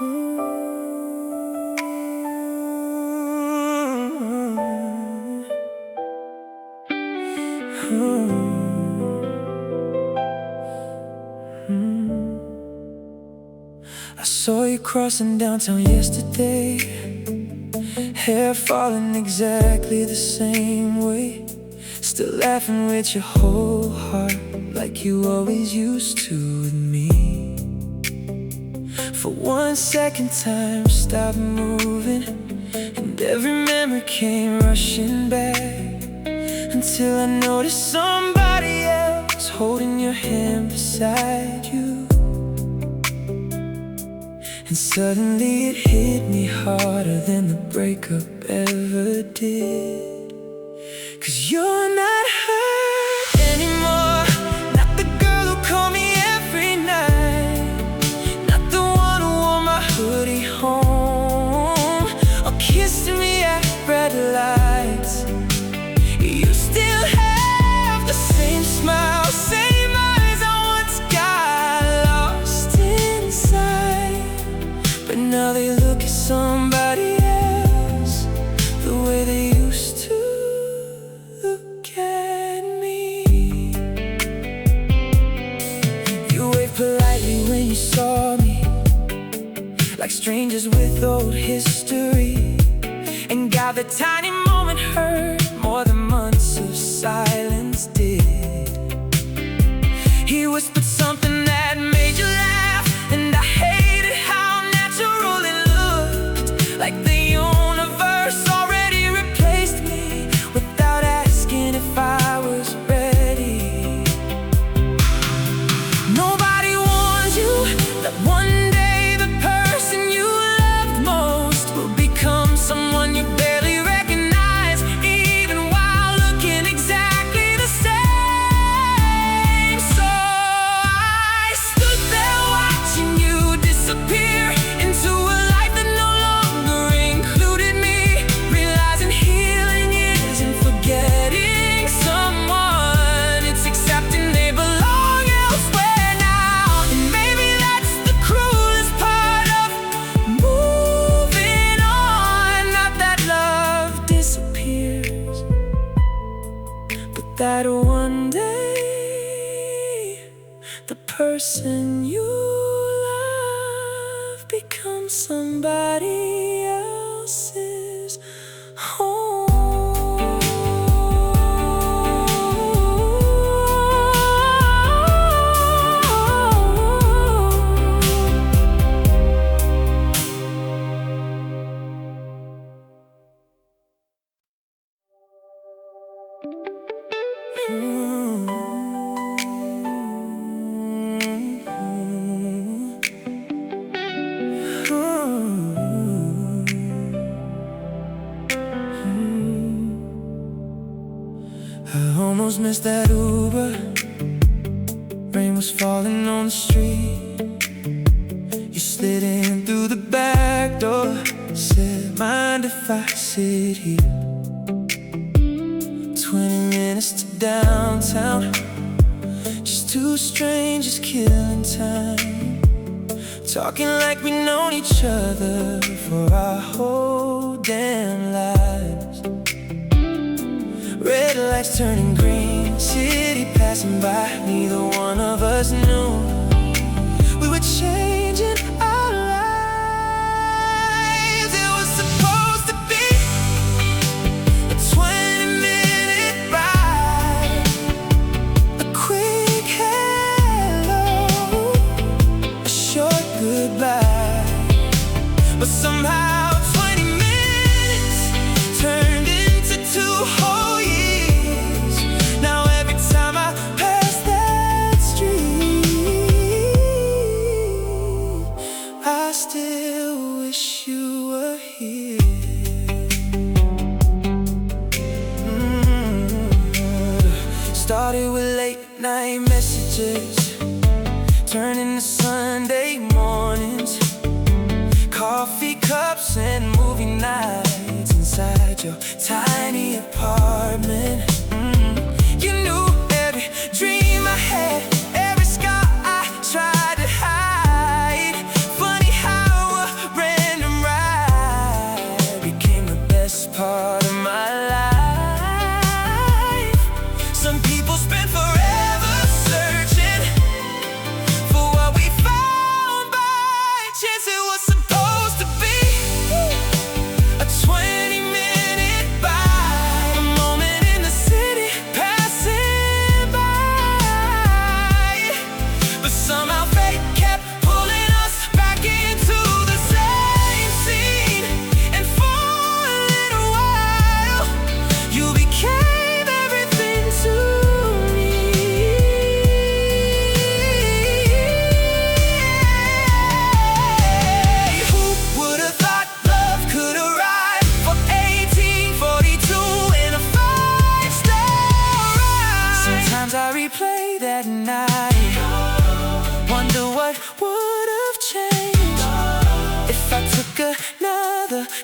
I saw you crossing downtown yesterday, hair falling exactly the same way, still laughing with your whole heart like you always used to with me. For 1 second time stopped moving, and every memory came rushing back, until I noticed somebody else holding your hand beside you. And suddenly it hit me harder than the breakup ever did. 'Cause you're not hurt anymore, not the girl who called me every night, not the one who wore my hoodie home or kissed me at red lights. You still have the same smile, same eyes I once got lost inside, but now they look at somebody else the way they used to look at me. You waved politely when you saw me, like strangers with old history, and God, the tiny moment hurt more than months of silence did. He whispered something that made you laugh, and I hated how natural it looked, like the universe already replaced me without asking if I was ready. Nobody warns you that one day the person you loved most will become someone you barely recognize, even while looking exactly the same. So I stood there watching you disappear into a life that no longer included me, realizing healing isn't forgetting someone, it's accepting they belong elsewhere now. And maybe that's the cruelest part of moving on, not that love disappears, but that one day the person you love becomes somebody else's home. I almost missed that Uber, rain was falling on the street. You slid in through the back door, said, mind if I sit here? 20 minutes to downtown, just two strangers killing time, talking like we've known each other for our whole damn lives. Red lights turning green, city passing by, neither one of us knew we were changing our lives. It was supposed to be a 20-minute ride, a quick hello, a short goodbye, but somehow 20 minutes turned into 2 whole years. Now every time I pass that street, I still wish you were here. Started with late night messages, turned into Sunday mornings, coffee cups and movie nights inside your tiny apartment. You knew every dream I had, every scar I tried to hide. Funny how a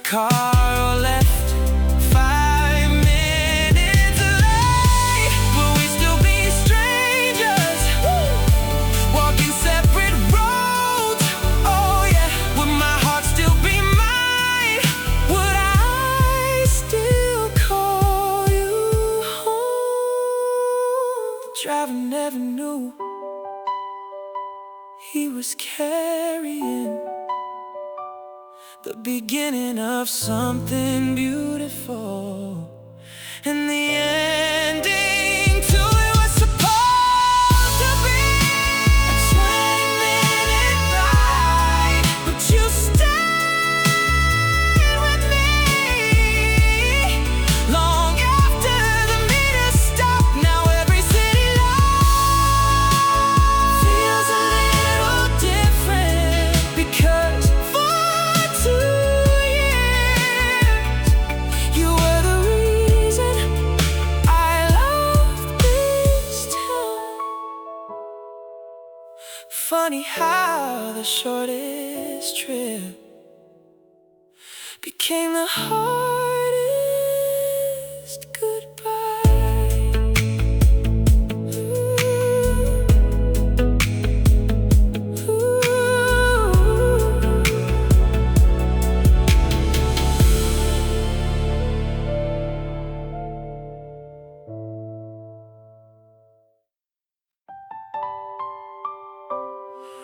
car or left 5 minutes late. Will we still be strangers, walking separate roads? Oh yeah, would my heart still be mine? Would I still call you home? Driver never knew he was carrying the beginning of something beautiful, and the ending to it was supposed to be a 20-minute ride. But you stayed with me long after the meter stopped. Now every city light feels a little different, because for 2 years you were the reason I loved this town. Funny how the shortest trip became the hardest goodbye.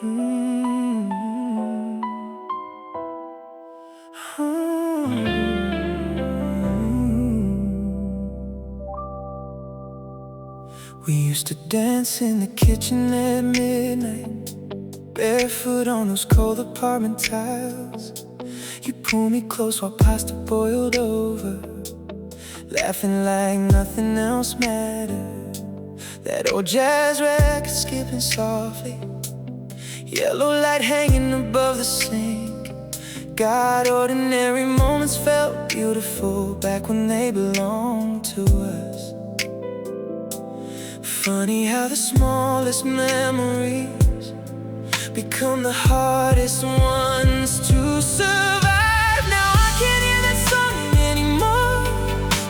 Ooh, We used to dance in the kitchen at midnight, barefoot on those cold apartment tiles. You pull me close while pasta boiled over, laughing like nothing else mattered. That old jazz record skipping softly, yellow light hanging above the sink. God, ordinary moments felt beautiful back when they belonged to us. Funny how the smallest memories become the hardest ones to survive. Now I can't hear that song anymore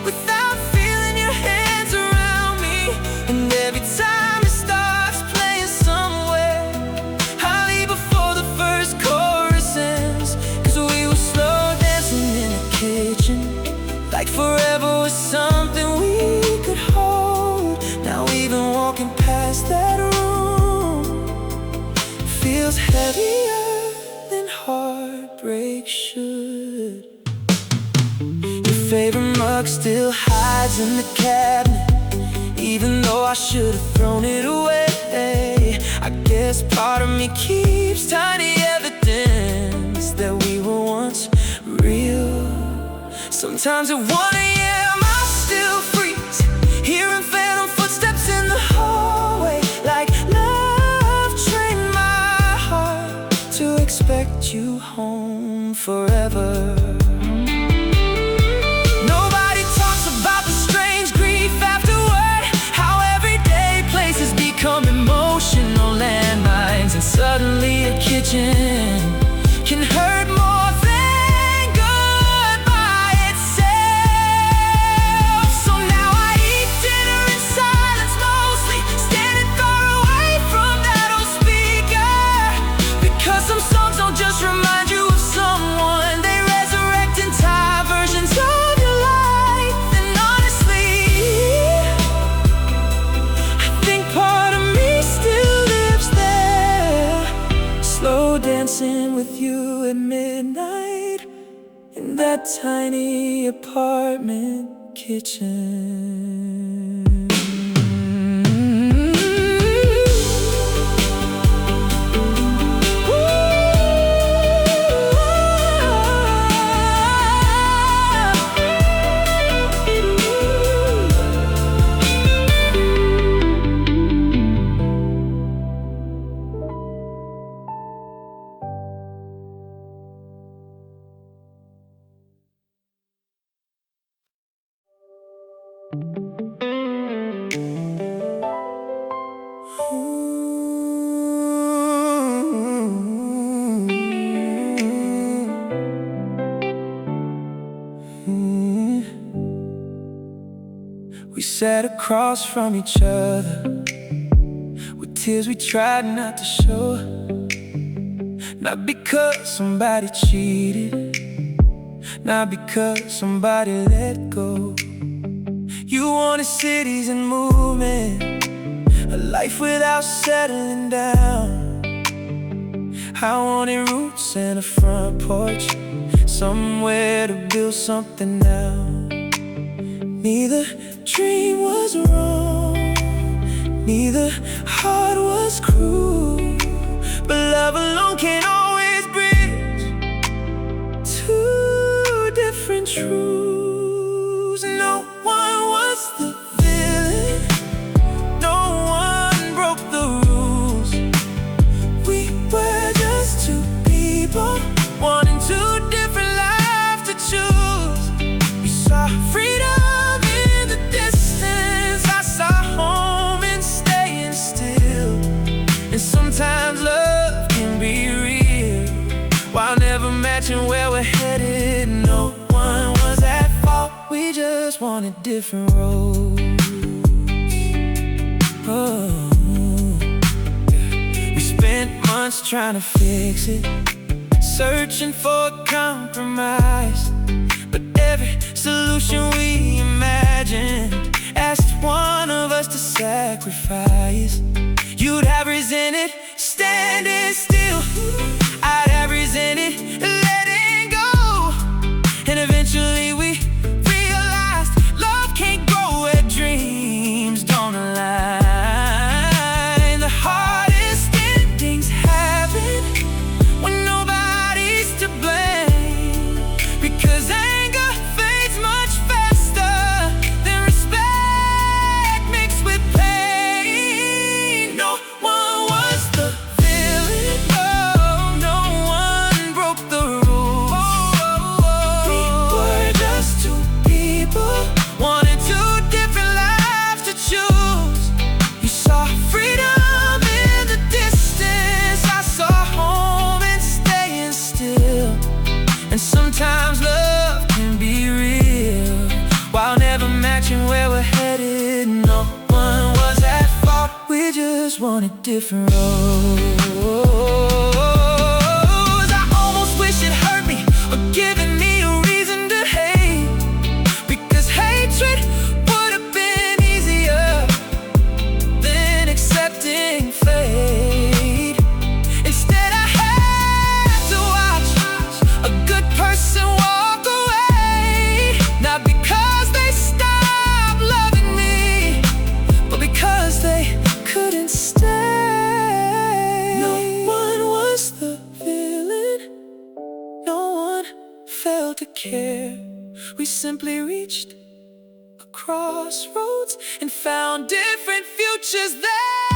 without feeling your hands around me. And every time it starts playing somewhere, I leave before the first chorus ends. Cause we were slow dancing in the kitchen, like forever was something we could hold. Now even walking past that room feels heavier than heartbreak should. Your favorite mug still hides in the cabinet, even though I should have thrown it away. I guess part of me keeps tiny evidence that we were once real. Sometimes at 1 AM I still freeze, hearing phantom footsteps in the hallway, like love trained my heart to expect you home forever. Nobody talks about the strange grief afterward, how everyday places become emotional landmines, and suddenly a kitchen can hurt more than goodbye itself. So now I eat dinner in silence, mostly standing far away from that old speaker, because some songs don't just remind you of someone, they resurrect entire versions of your life. And honestly, I think part of me still lives there, slow dancing with you at midnight in that tiny apartment kitchen. sat across from each other with tears we tried not to show. Not because somebody cheated, not because somebody let go. You wanted cities and movement, a life without settling down. I wanted roots and a front porch, somewhere to build something now. Neither dream was wrong, neither heart was cruel, but love alone can't always bridge two different truths. No one was the villain, no one broke the rules. We were just two people wanting two different lives to choose. We saw freedom in the distance, I saw home in staying still. And sometimes love can be real while never matching where we're headed. No one was at fault, we just wanted different roads. Oh. We spent months trying to fix it, searching for a compromise, but every solution we imagined asked one of us to sacrifice. You'd have resented standing still, I'd have resented letting go. And eventually we realized love can't grow where dreams don't align. The hardest endings happen when nobody's to blame, because anger fades much faster than respect mixed with pain. No one was the villain, oh, no one broke the rules. We were just two people wanting two different lives to choose. You saw freedom in the distance, I saw home in staying still. And sometimes love can be real while never matching where we're headed. No one was at fault, we just wanted different roads. I almost wish it hurt me or given me a reason to hate, because hatred would have been easier than accepting fate. Instead I had to watch a good person walk away, not because they stopped loving me, but because they couldn't stay. No one was the villain, no one failed to care. We simply reached a crossroads and found different futures there.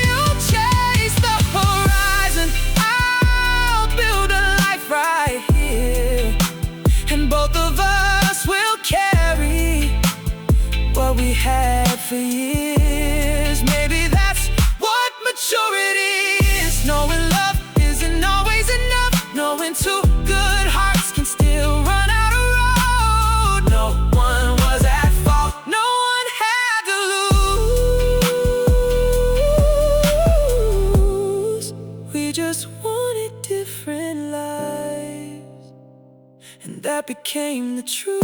You'll chase the horizon, I'll build a life right here, and both of us will carry what we had for years. Maybe that's what maturity is, knowing love isn't always enough, knowing two good hearts can still run out a road. No one was at fault, no one had to lose. We just wanted different lives, and that became the truth.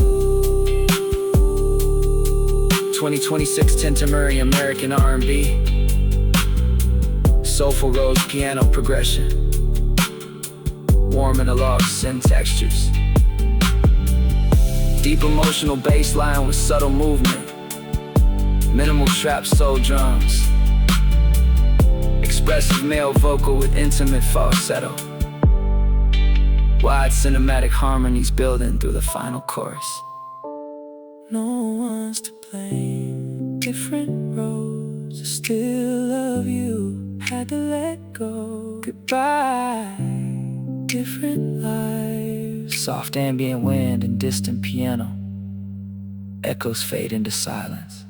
2026 Tintamurray American R&B, soulful rose piano progression, warm analog synth textures, deep emotional bass line with subtle movement, minimal trap soul drums, expressive male vocal with intimate falsetto, wide cinematic harmonies building through the final chorus. No one's to blame, different roads, I still love you, had to let go. Goodbye, different lives. Soft ambient wind and distant piano, echoes fade into silence.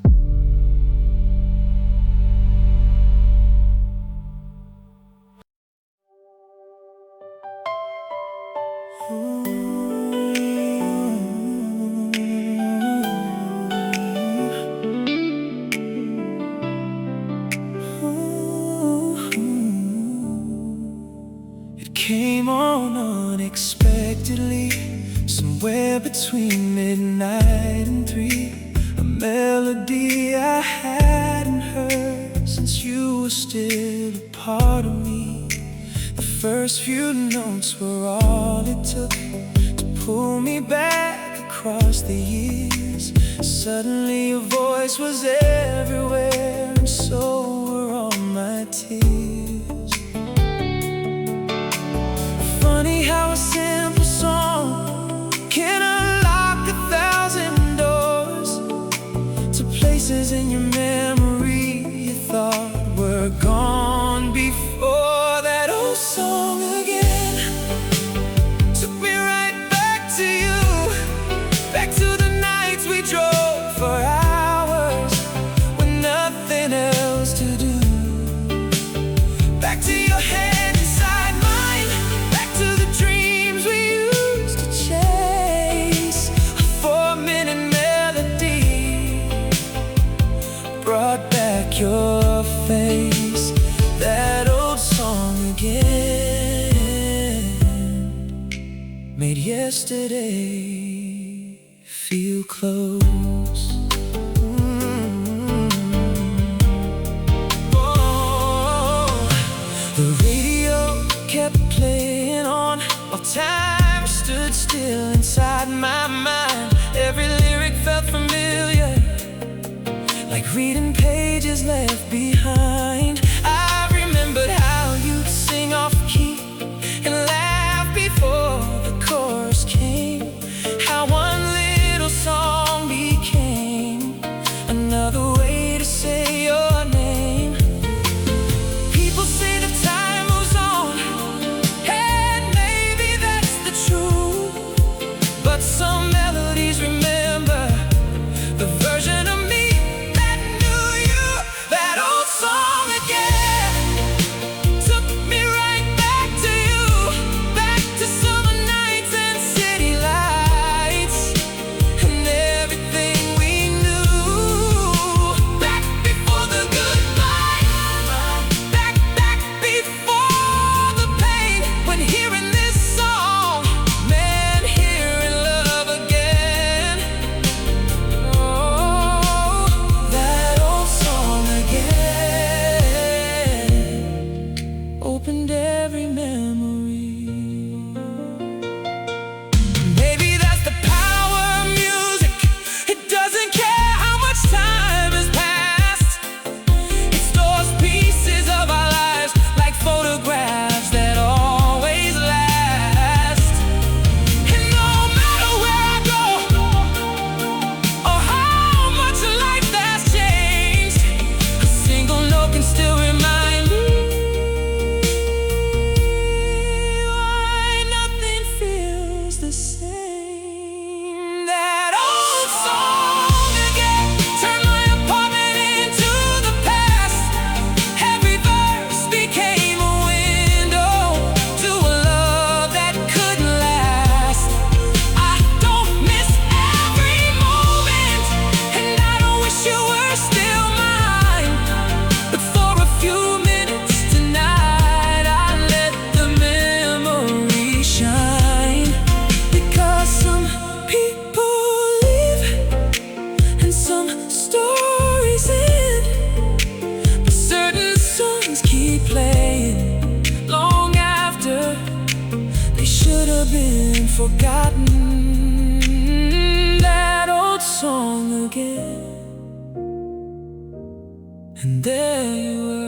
came on unexpectedly, somewhere between midnight and 3. A melody I hadn't heard since you were still a part of me. The first few notes were all it took to pull me back across the years. Suddenly your voice was everywhere, and so were all my tears. Funny how a simple song can unlock 1,000 doors to places in your memory you thought were gone before. That old song again took me right back to you, back to the nights we drove for hours with nothing else to do, back to your hand inside mine, back to the dreams we used to chase. A 4-minute melody brought back your face. That old song again made yesterday feel close. Oh, the radio kept playing on while time stood still inside my mind. Every lyric felt familiar, like reading pages left behind. I remembered how you'd sing off key and laugh before the chorus came. How one little song became another way to say your name. People say that time moves on, and maybe that's the truth, but some melodies remember the version of me that knew you. That old song again took me right back to you, back to summer nights and city lights and everything we knew. Back before the goodbye, back before the pain. When hearing this song meant hearing love again. Oh, that old song again opened every memory. Maybe that's the power of music. It doesn't care how much time has passed. It stores pieces of our lives like photographs that always last. And no matter where I go or how much life has changed, a single note can still remind me why nothing feels the same. That old song again turned my apartment into the past. Every verse became a window to a love that couldn't last. I don't miss every moment, and I don't wish you were still mine. But for a few minutes tonight, I let the memory shine. Because some people live and some stories end, but certain songs keep playing long after they should have been forgotten. That old song again, and there you were.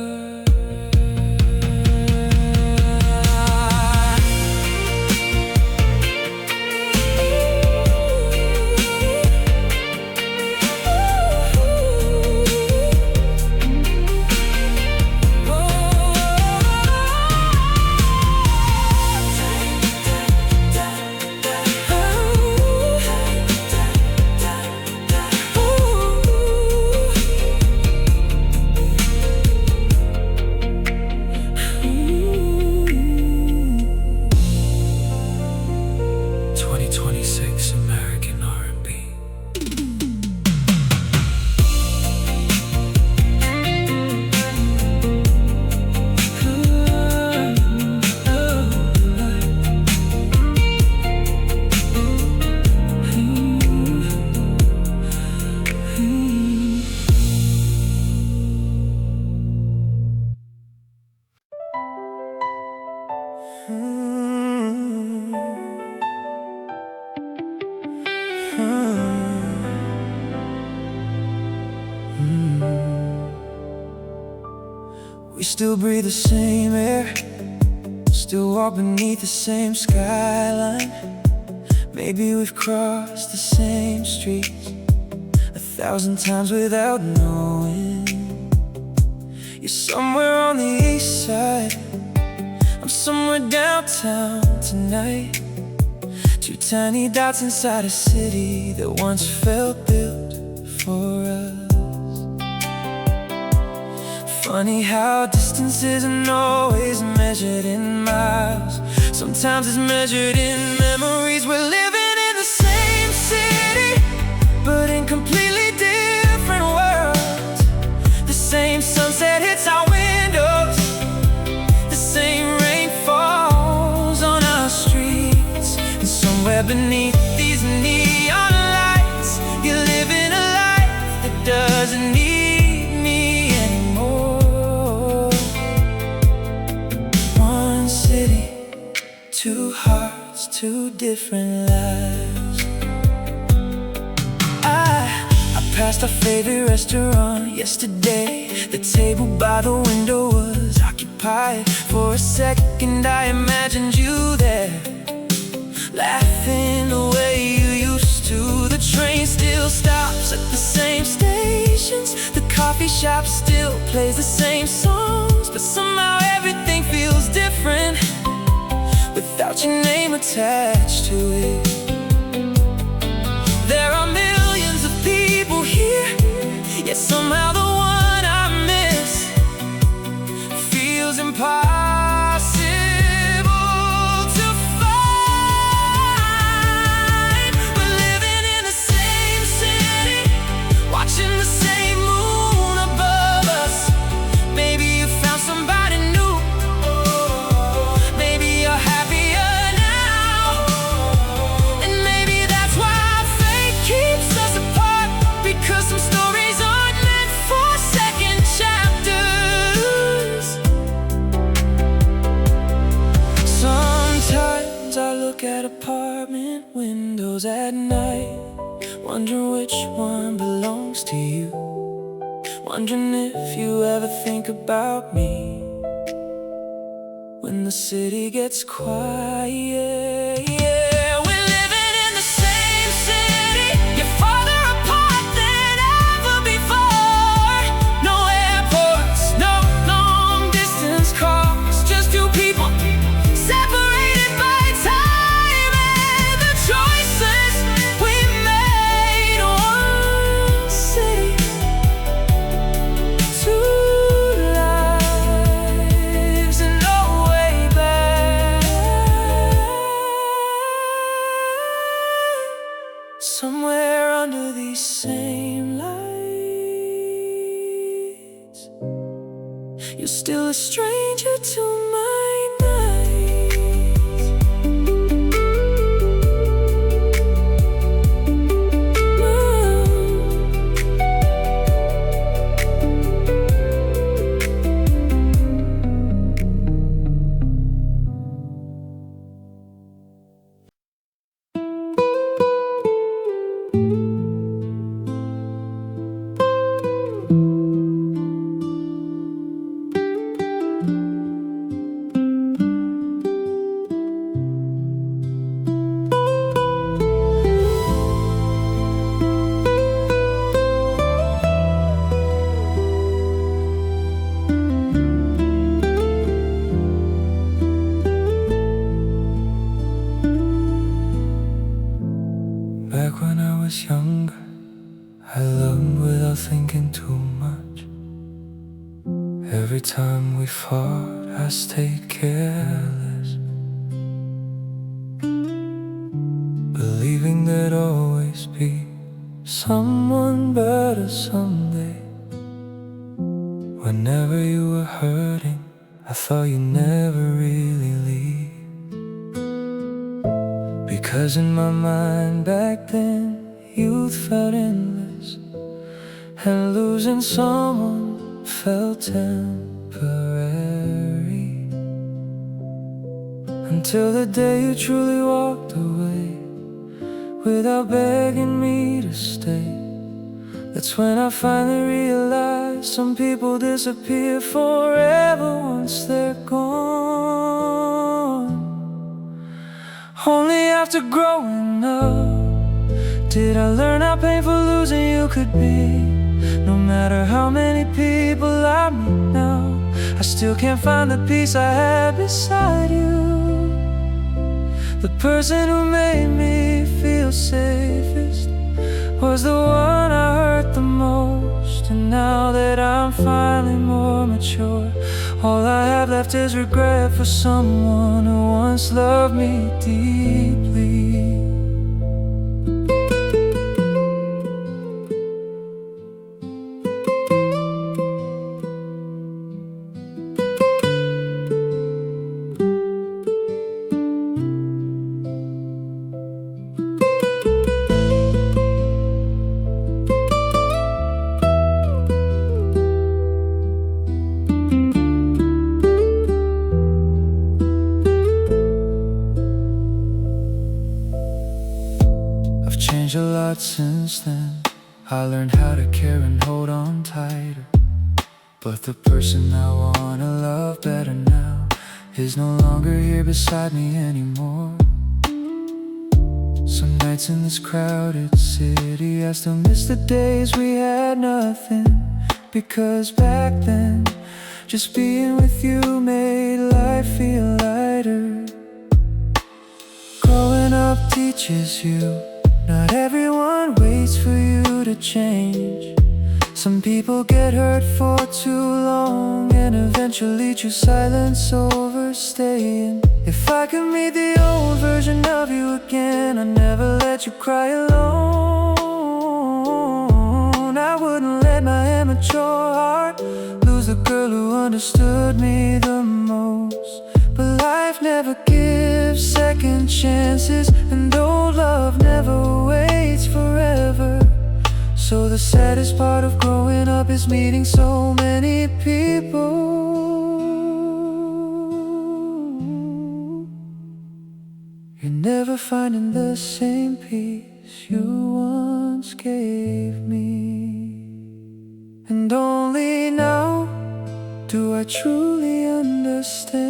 still breathe the same air, still walk beneath the same skyline. Maybe we've crossed the same streets 1,000 times without knowing. You're somewhere on the east side, I'm somewhere downtown tonight. Two tiny dots inside a city that once felt built for us. Funny how distance isn't always measured in miles. Sometimes it's measured in memories. We're living in the same city, but in completely different worlds. The same sunset hits our windows, the same rain falls on our streets. And somewhere beneath these neon lights, you're living a life that doesn't need me anymore. One city, two hearts, two different lives. I passed our favorite restaurant yesterday. The table by the window was occupied. For a second I imagined you there, laughing the way you used to. The train still stops at the same stations, the coffee shop still plays the same songs. But somehow everything feels different without your name attached to it. There are millions of people here, yet somehow the one I miss feels impossible to find. We're living in the same city, watching the same moon above us. Maybe you found somebody new, maybe you're happier now. And maybe that's why fate keeps us apart, because some stories aren't meant for second chapters. Sometimes I look at apartment windows at night, wondering which one belongs to you. Wondering if you ever think about me when the city gets quiet. Yeah, we're living in the same city, you're farther apart than ever before. No airports, no long distance calls, just two people separated by time and the choices we made. One city, two lives, and no way back. Somewhere under these same lights, you're still a stranger to my nights. Back when I was younger, I loved without thinking too much. Every time we fought, I stayed careless, believing there'd always be someone better someday. Whenever you were hurting, I thought you'd never really leave. Because in my mind back then, youth felt endless, and losing someone felt temporary. Until the day you truly walked away, without begging me to stay. That's when I finally realized some people disappear forever after growing up? Did I learn how painful losing you could be? No matter how many people I meet now, I still can't find the peace I had beside you. The person who made me feel safest was the one I hurt the most. And now that I'm finally more mature, all I have left is regret for someone who once loved me deeply. Changed a lot since then. I learned how to care and hold on tighter. But the person I wanna love better now is no longer here beside me anymore. Some nights in this crowded city, I still miss the days we had nothing. Because back then, just being with you made life feel lighter. Growing up teaches you not everyone waits for you to change. Some people get hurt for too long and eventually choose silence over staying. If I could meet the old version of you again, I'd never let you cry alone. I wouldn't let my immature heart lose the girl who understood me the most. But life never gives second chances, and old love never waits forever. So the saddest part of growing up is meeting so many people you're never finding the same peace you once gave me. And only now do I truly understand.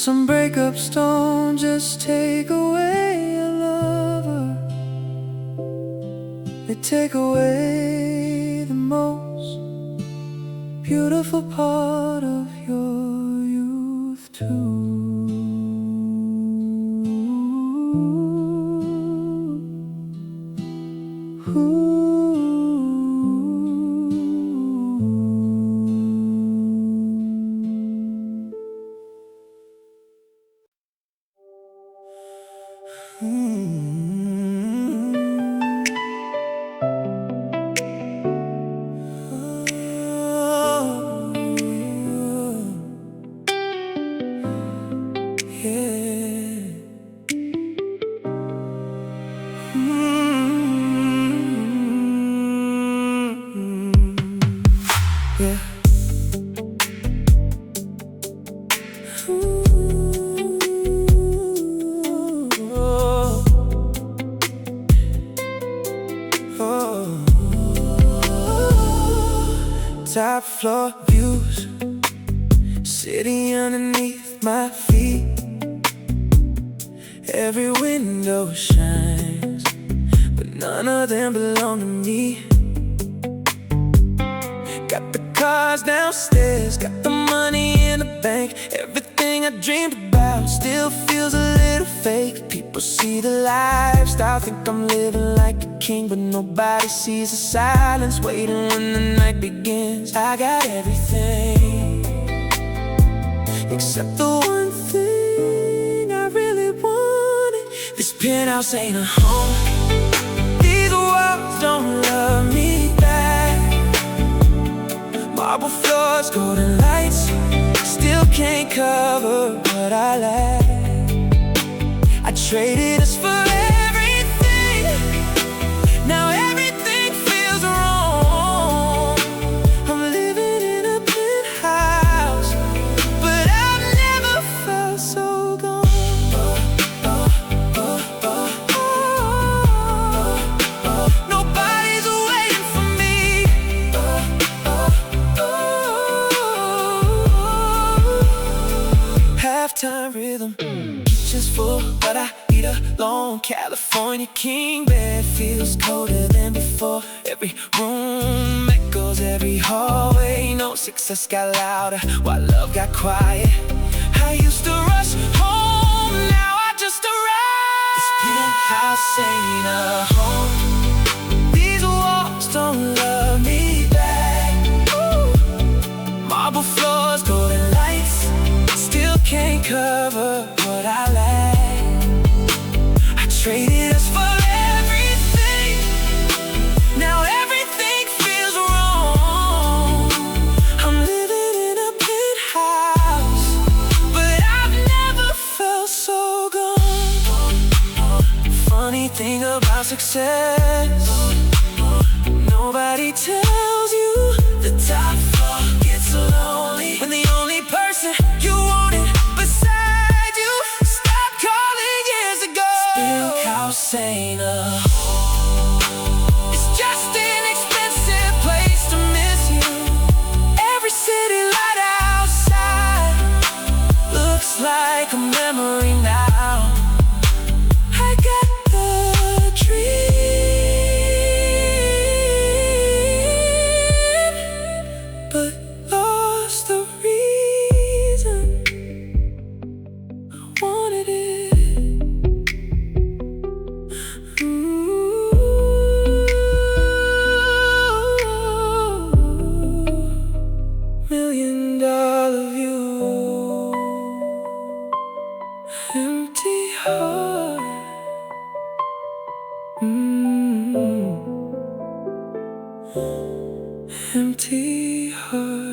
Some breakups don't just take away a lover, they take away the most beautiful part of your youth too. Top floor views, city underneath my feet. Every window shines, but none of them belong to me. Got the cars downstairs, got the money in the bank. Everything I dreamed about still feels a little fake. People see the lifestyle, think I'm living like a king, but nobody sees the silence waiting when the night begins. I got everything except the one thing I really wanted. This penthouse ain't a home, these walls don't love me back. Marble floors, golden lights, still can't cover what I lack. I traded us for everything, now everything feels wrong. I'm living in a penthouse, but I've never felt so gone. Nobody's waiting for me. Have lifetime rhythm. Kitchen's full, but I eat alone. California king bed feels colder than before. Every room echoes, every hallway. No success got louder while love got quiet. I used to rush home, now I just arrive. This penthouse ain't a home. These walls don't love me back. Ooh. Marble floors, golden lights, still can't cover what I lack. I traded us for everything. Now everything feels wrong. I'm living in a penthouse, but I've never felt so gone. Funny thing about success, nobody tells you the top floor gets lonely when the only person you wanted beside you stopped calling years ago. Penthouse ain't a home. It's just an expensive place to miss you. Every city light outside looks like a memory now. I got the dream, but lost the reason I wanted it. $1,000,000 view, empty heart. Empty heart.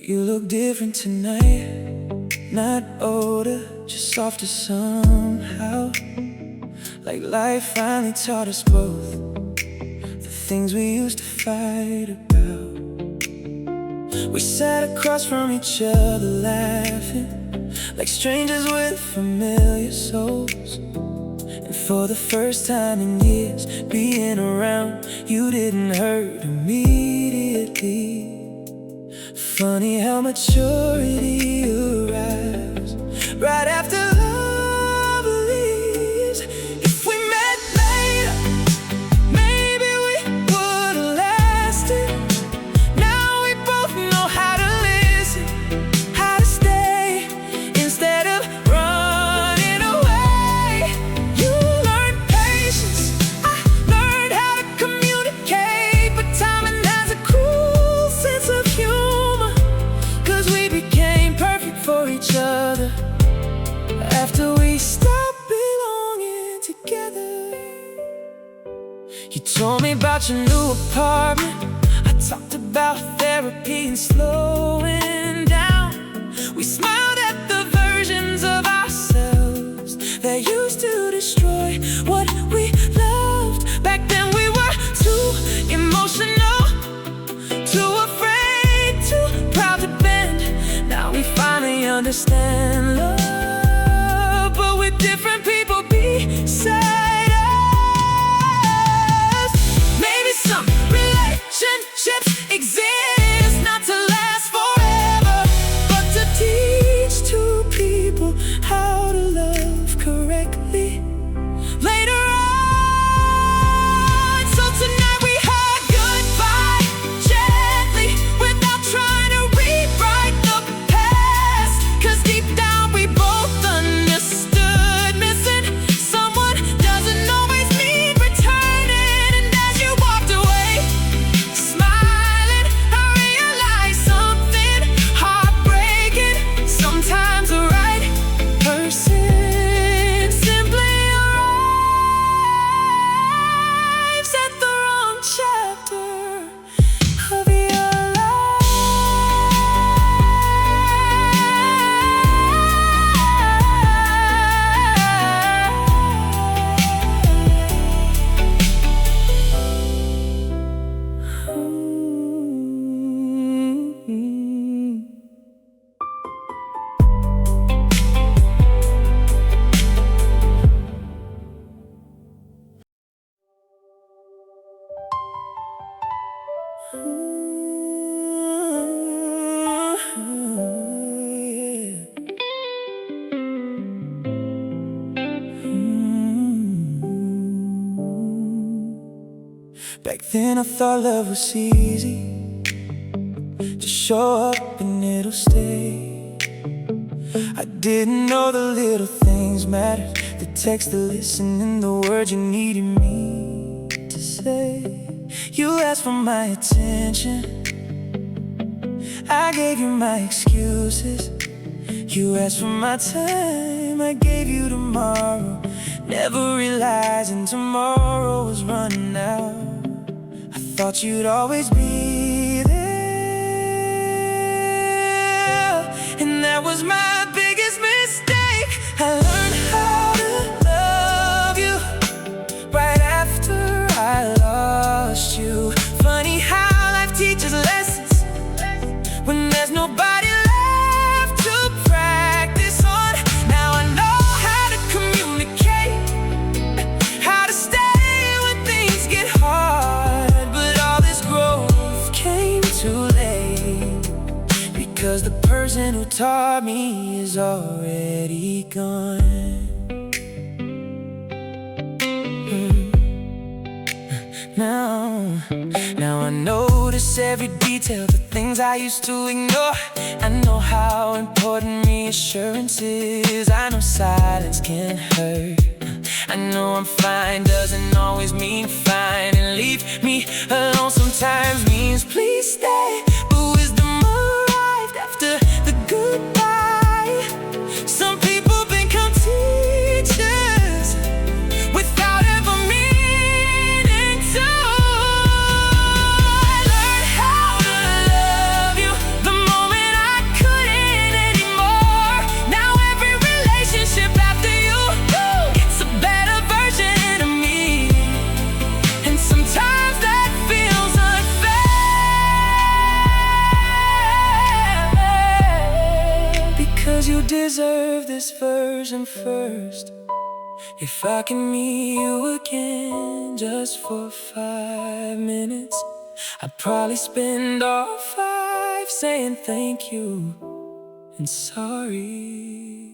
You look different tonight, not older, just softer somehow. Like life finally taught us both the things we used to fight about. We sat across from each other laughing like strangers with familiar souls. And for the first time in years, being around you didn't hurt immediately. Funny how maturity arrives right after love leaves. If we met later, maybe we would've lasted. Now we both know how to listen, how to stay instead of running away. You learned patience, I learned how to communicate, but timing has a cruel sense of humor, 'cause we became perfect for each other after we stopped belonging together. You told me about your new apartment, I talked about therapy and slowing down. We smiled at the versions of ourselves that used to destroy what we loved. Back then we were too emotional, too afraid, too proud to bend. Now we finally understand love, but with different people beside us. Maybe some relationships exist not to last forever, but to teach two people how to love correctly. Later Back then I thought love was easy. Just show up and it'll stay. I didn't know the little things mattered, the text, the listening, the words you needed me to say. You asked for my attention, I gave you my excuses. You asked for my time, I gave you tomorrow, never realizing tomorrow was running out. I thought you'd always be there, and that was my biggest mistake. I learned how to love you right after I lost you. Funny how life teaches lessons when there's nobody left to practice on. Now I know how to communicate, how to stay when things get hard. But all this growth came too late, because the person who taught me is already gone. Now I notice every detail, the things I used to ignore. I know how important reassurance is. I know silence can hurt. I know I'm fine doesn't always mean fine, and leave me alone sometimes means please stay. But wisdom arrived after the goodbye. Some people become teachers without ever meaning to. I learned how to love you the moment I couldn't anymore. Now every relationship after you, it's a better version of me. And sometimes that feels unfair, because you deserve this version first. If I can meet you again just for 5 minutes, I'd probably spend all 5 saying thank you and sorry.